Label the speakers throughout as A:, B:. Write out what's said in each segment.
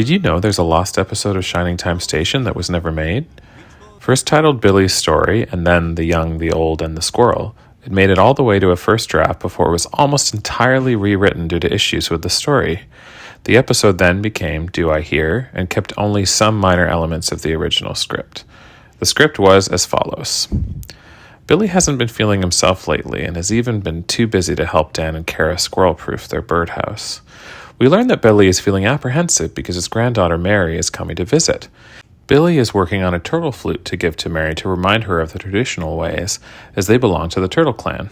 A: Did you know there's a lost episode of Shining Time Station that was never made? First titled Billy's Story, and then The Young, the Old, and the Squirrel, it made it all the way to a first draft before it was almost entirely rewritten due to issues with the story. The episode then became Do I Hear, and kept only some minor elements of the original script. The script was as follows. Billy hasn't been feeling himself lately and has even been too busy to help Dan and Kara squirrel-proof their birdhouse. We learn that Billy is feeling apprehensive because his granddaughter Mary is coming to visit. Billy is working on a turtle flute to give to Mary to remind her of the traditional ways, as they belong to the Turtle Clan.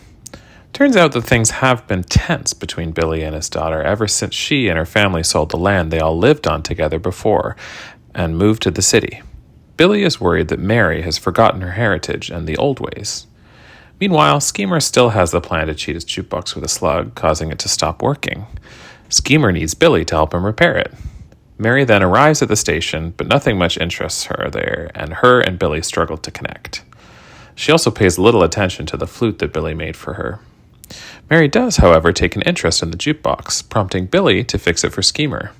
A: Turns out that things have been tense between Billy and his daughter ever since she and her family sold the land they all lived on together before and moved to the city. Billy is worried that Mary has forgotten her heritage and the old ways. Meanwhile, Schemer still has the plan to cheat his jukebox with a slug, causing it to stop working. Schemer needs Billy to help him repair it. Mary then arrives at the station, but nothing much interests her there, and her and Billy struggle to connect. She also pays little attention to the flute that Billy made for her. Mary does, however, take an interest in the jukebox, prompting Billy to fix it for Schemer.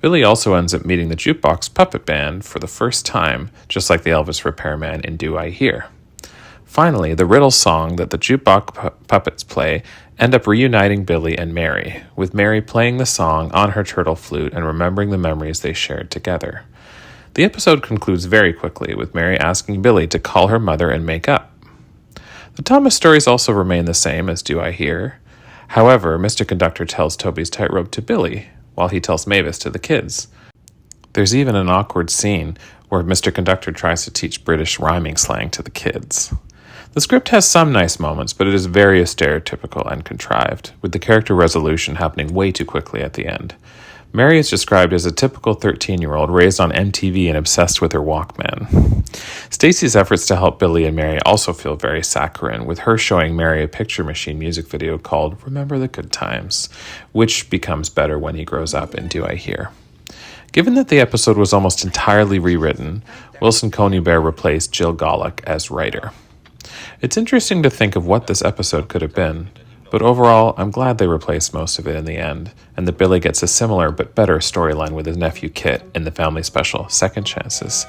A: Billy also ends up meeting the jukebox puppet band for the first time, just like the Elvis repairman in Do I Hear. Finally, the riddle song that the jukebox puppets play end up reuniting Billy and Mary, with Mary playing the song on her turtle flute and remembering the memories they shared together. The episode concludes very quickly, with Mary asking Billy to call her mother and make up. The Thomas stories also remain the same as Do I Hear. However, Mr. Conductor tells Toby's tightrope to Billy, while he tells Mavis to the kids. There's even an awkward scene where Mr. Conductor tries to teach British rhyming slang to the kids. The script has some nice moments, but it is very stereotypical and contrived, with the character resolution happening way too quickly at the end. Mary is described as a typical 13-year-old raised on MTV and obsessed with her Walkman. Stacy's efforts to help Billy and Mary also feel very saccharine, with her showing Mary a Picture Machine music video called Remember the Good Times, which becomes better when he grows up in Do I Hear. Given that the episode was almost entirely rewritten, Wilson Conybeare replaced Jill Gollock as writer. It's interesting to think of what this episode could have been, but overall, I'm glad they replaced most of it in the end, and that Billy gets a similar but better storyline with his nephew Kit in the family special Second Chances.